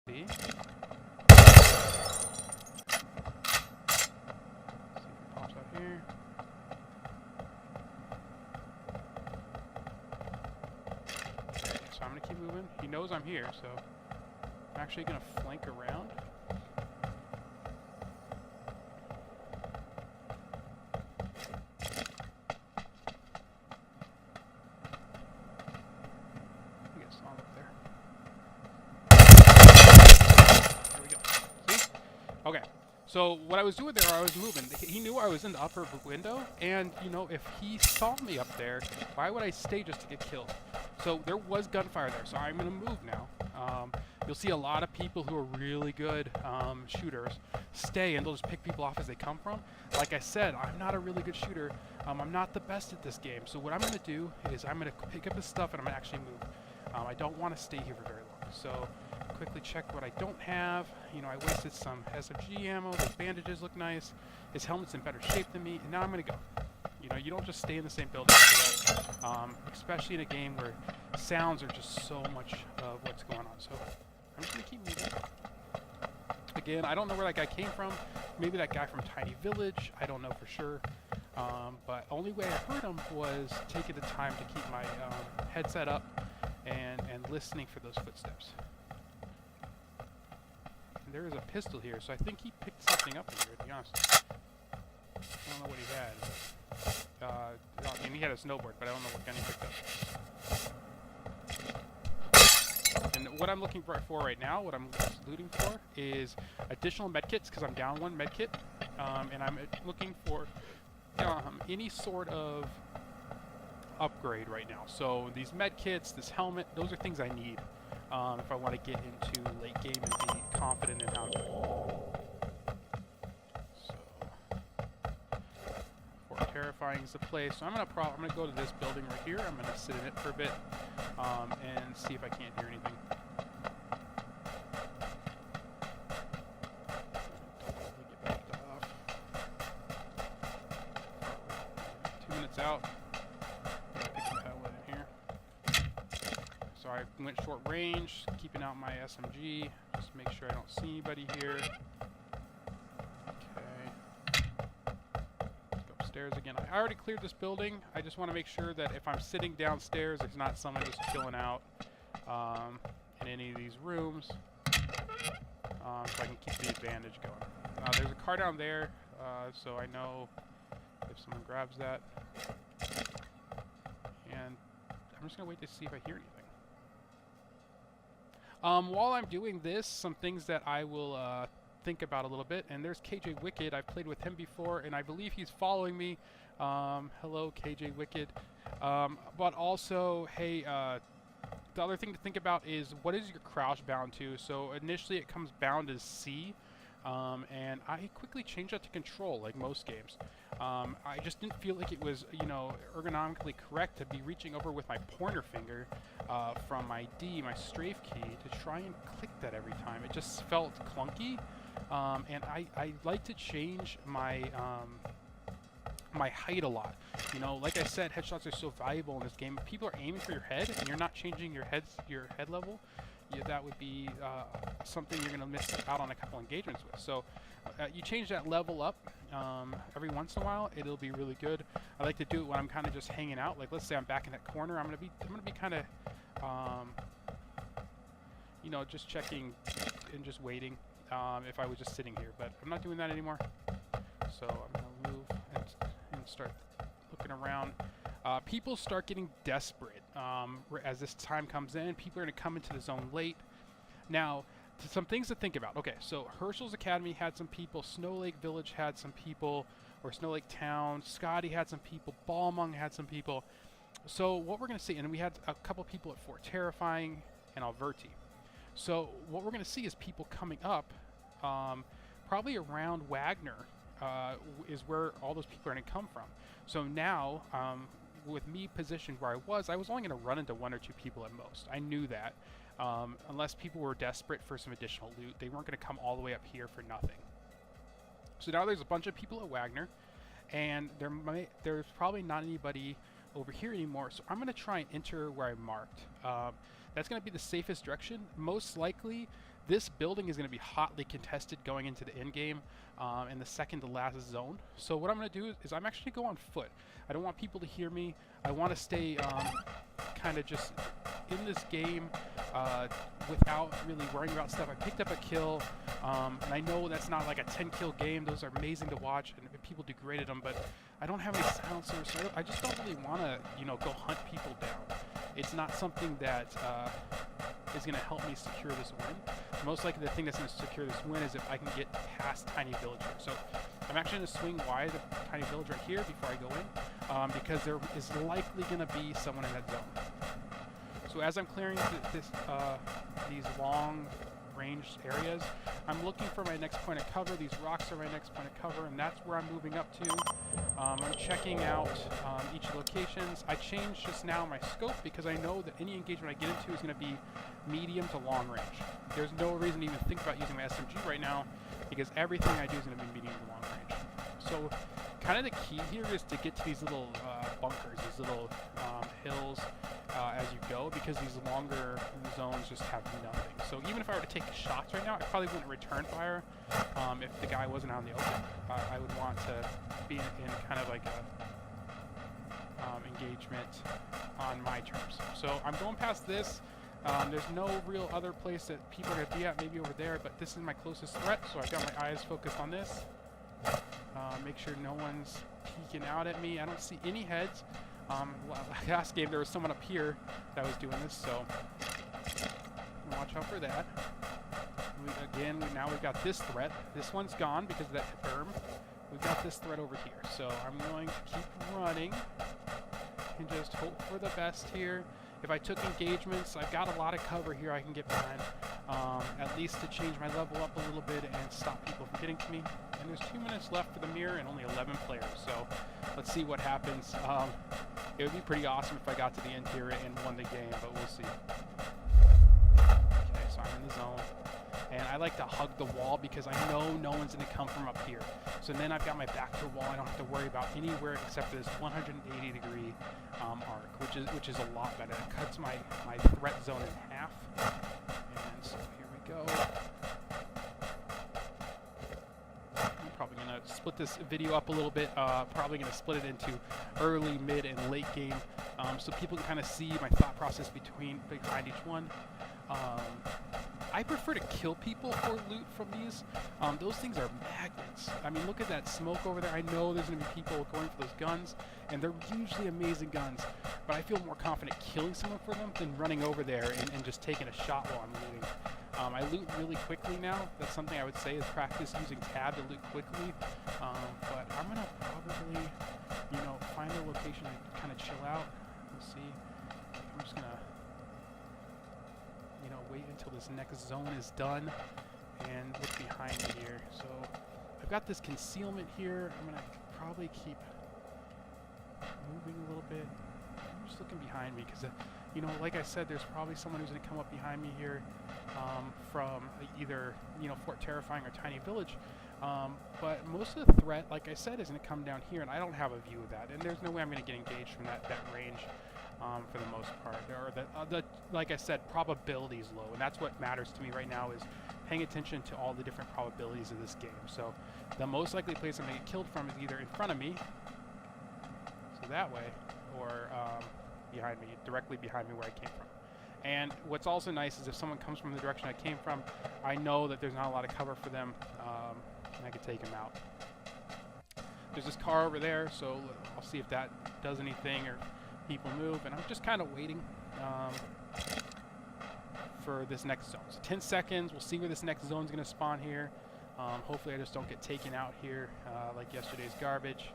See? Pops out here. Okay, so I'm gonna keep moving. He knows I'm here, so I'm actually gonna flank around. I guess I'm up there. There we go. See? Okay. So what I was doing there, I was moving. He knew I was in the upper window, and you know, if he saw me up there, why would I stay just to get killed? So there was gunfire there, so I'm gonna move now. You'll see a lot of people who are really good shooters stay, and they'll just pick people off as they come from. Like I said, I'm not a really good shooter. I'm not the best at this game. So what I'm gonna do is I'm gonna pick up his stuff and I'm gonna actually move. I don't want to stay here for very long. So quickly check what I don't have. You know, I wasted some SMG ammo. Those bandages look nice. His helmet's in better shape than me, and now I'm gonna go. You know, you don't just stay in the same building after that, especially in a game where sounds are just so much of what's going on. So I'm just gonna keep moving. Again, I don't know where that guy came from. Maybe that guy from Tiny Village. I don't know for sure. But only way I heard him was taking the time to keep my headset up and listening for those footsteps. And there is a pistol here, so I think he picked something up in here, to be honest. I don't know what he had. I mean, he had a snowboard, but I don't know what gun he picked up. And what I'm looking for right now, what I'm looting for, is additional medkits, because I'm down one medkit. And I'm looking for any sort of upgrade right now. So these medkits, this helmet, those are things I need if I want to get into late game and be confident in how I'm doing. Terrifying is the place. So I'm gonna go to this building right here. I'm gonna sit in it for a bit and see if I can't hear anything. Get backed off. 2 minutes out. Pick the pallet in here. So I went short range, keeping out my SMG. Just make sure I don't see anybody here. Again, I already cleared this building. I just want to make sure that if I'm sitting downstairs, there's not someone just chilling out in any of these rooms, so I can keep the advantage going. There's a car down there, so I know if someone grabs that. And I'm just going to wait to see if I hear anything. While I'm doing this, some things that I will think about a little bit, and there's KJ Wicked. I've played with him before, and I believe he's following me. Hello, KJ Wicked. But also, hey, the other thing to think about is what is your crouch bound to? So initially it comes bound as C, and I quickly changed that to control, like most games. I just didn't feel like it was, you know, ergonomically correct to be reaching over with my pointer finger from my D, my strafe key, to try and click that every time. It just felt clunky. And I like to change my my height a lot. You know, like I said, headshots are so valuable in this game. If people are aiming for your head and you're not changing your head level, that would be something you're going to miss out on a couple engagements with. So you change that level up every once in a while. It'll be really good. I like to do it when I'm kind of just hanging out. Like, let's say I'm back in that corner. I'm gonna be kind of you know, just checking and just waiting. If I was just sitting here, but I'm not doing that anymore. So I'm gonna move and start looking around. People start getting desperate as this time comes in. People are gonna come into the zone late. Now, some things to think about. Okay, so Herschel's Academy had some people. Snow Lake Village had some people, or Snow Lake Town. Scotty had some people. Balmung had some people. So what we're gonna see, and we had a couple people at Fort Terrifying and Alverti. So what we're going to see is people coming up, probably around Wagner is where all those people are going to come from. So now, with me positioned where I was only going to run into 1 or 2 people at most. I knew that. Unless people were desperate for some additional loot, they weren't going to come all the way up here for nothing. So now there's a bunch of people at Wagner, and there's probably not anybody over here anymore. So I'm going to try and enter where I marked. That's going to be the safest direction. Most likely, This building is going to be hotly contested going into the end game in the second to last zone. So what I'm going to do is I'm actually going to go on foot. I don't want people to hear me. I want to stay kind of just in this game without really worrying about stuff. I picked up a kill, and I know that's not like a 10-kill game. Those are amazing to watch, and people do great at them, but I don't have any silencers, so I just don't really want to, you know, go hunt people down. It's not something that is going to help me secure this win. Most likely the thing that's going to secure this win is if I can get past Tiny Villager. So I'm actually going to swing wide the Tiny Village right here before I go in, because there is likely going to be someone in that zone. So as I'm clearing these long range areas, I'm looking for my next point of cover. These rocks are my next point of cover, and that's where I'm moving up to. I'm checking out each locations. I changed just now my scope because I know that any engagement I get into is going to be medium to long range. There's no reason to even think about using my SMG right now because everything I do is going to be medium to long range. So kind of the key here is to get to these little bunkers, these little hills as you go, because these longer zones just have nothing. So even if I were to take shots right now, I probably wouldn't return fire if the guy wasn't out in the open. I would want to be in kind of like a engagement on my terms. So I'm going past this. There's no real other place that people are going to be at, maybe over there, but this is my closest threat, so I've got my eyes focused on this. Make sure no one's peeking out at me. I don't see any heads. Last game there was someone up here that was doing this, so watch out for that. Now we've got this threat. This one's gone because of that berm. We've got this threat over here, so I'm going to keep running and just hope for the best here. If I took engagements, I've got a lot of cover here I can get behind, at least to change my level up a little bit and stop people from getting to me. And there's 2 minutes left for the mirror and only 11 players, so let's see what happens. It would be pretty awesome if I got to the end here and won the game, but we'll see. Okay, so I'm in the zone. And I like to hug the wall because I know no one's going to come from up here. So then I've got my back to the wall. I don't have to worry about anywhere except for this 180-degree arc, which is a lot better. It cuts my threat zone in half. And so here we go. I'm probably going to split this video up a little bit. Probably going to split it into early, mid, and late game, so people can kind of see my thought process behind each one. I prefer to kill people for loot from these. Those things are magnets. I mean, look at that smoke over there. I know there's going to be people going for those guns, and they're usually amazing guns, but I feel more confident killing someone for them than running over there and just taking a shot while I'm looting. I loot really quickly now. That's something I would say is practice using tab to loot quickly, but I'm going to probably, find a location and kind of chill out. We'll see. I'm just going to wait until this next zone is done and look behind me here. So I've got this concealment here. I'm gonna probably keep moving a little bit. I'm just looking behind me because, like I said, there's probably someone who's gonna come up behind me here from either, Fort Terrifying or Tiny Village. But most of the threat, like I said, is gonna come down here, and I don't have a view of that. And there's no way I'm gonna get engaged from that range. For the most part, or like I said, probability is low, and that's what matters to me right now is paying attention to all the different probabilities of this game. So the most likely place I'm going to get killed from is either in front of me, so that way, or behind me, directly behind me where I came from. And what's also nice is if someone comes from the direction I came from, I know that there's not a lot of cover for them, and I can take them out. There's this car over there, so I'll see if that does anything or people move, and I'm just kind of waiting for this next zone. So 10 seconds, we'll see where this next zone's going to spawn here. Hopefully I just don't get taken out here like yesterday's garbage,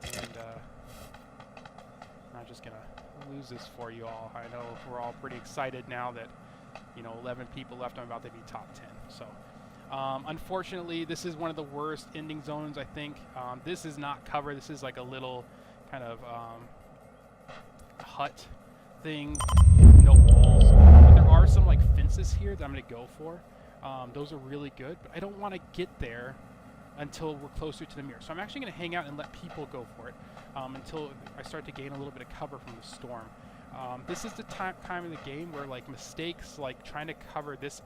and I'm not just going to lose this for you all. I know we're all pretty excited now that 11 people left. I'm about to be top 10. So unfortunately, this is one of the worst ending zones, I think. This is not cover. This is like a little kind of hut thing, no walls, but there are some like fences here that I'm going to go for. Those are really good, but I don't want to get there until we're closer to the mirror. So I'm actually going to hang out and let people go for it until I start to gain a little bit of cover from the storm. This is the time of the game where like mistakes, like trying to cover this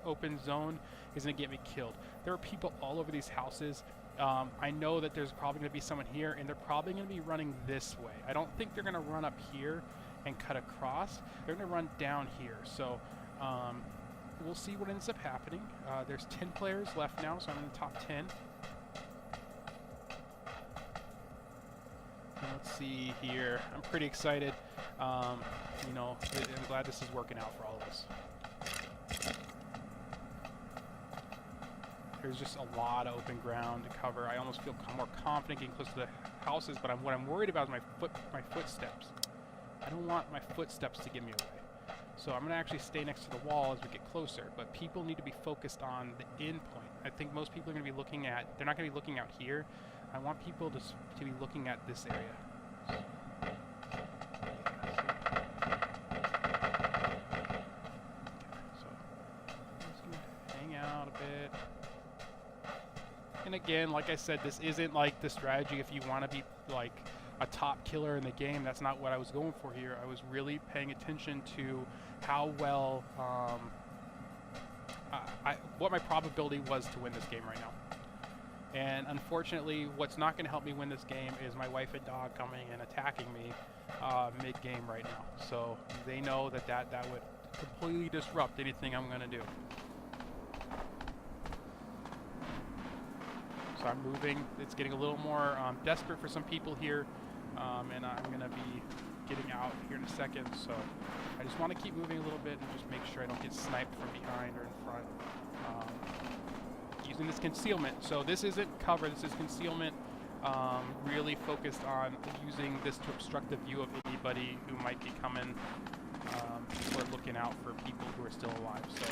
open zone is going to get me killed. There are people all over these houses. I know that there's probably going to be someone here, and they're probably going to be running this way. I don't think they're going to run up here and cut across. They're going to run down here. So we'll see what ends up happening. There's 10 players left now, so I'm in the top 10. And let's see here. I'm pretty excited. You know, I'm glad this is working out for all of us. There's just a lot of open ground to cover. I almost feel more confident getting close to the houses, but what I'm worried about is my footsteps. I don't want my footsteps to give me away. So I'm going to actually stay next to the wall as we get closer, but people need to be focused on the end point. I think most people are going to be looking at, they're not going to be looking out here. I want people to be looking at this area. Okay, so I'm just going to hang out a bit. And again, like I said, this isn't like the strategy if you want to be like a top killer in the game. That's not what I was going for here. I was really paying attention to how well, what my probability was to win this game right now. And unfortunately, what's not going to help me win this game is my wife and dog coming and attacking me mid-game right now. So they know that that would completely disrupt anything I'm going to do. So I'm moving. It's getting a little more desperate for some people here, and I'm going to be getting out here in a second. So I just want to keep moving a little bit and just make sure I don't get sniped from behind or in front. Using this concealment. So this isn't cover, this is concealment. Really focused on using this to obstruct the view of anybody who might be coming or looking out for people who are still alive. So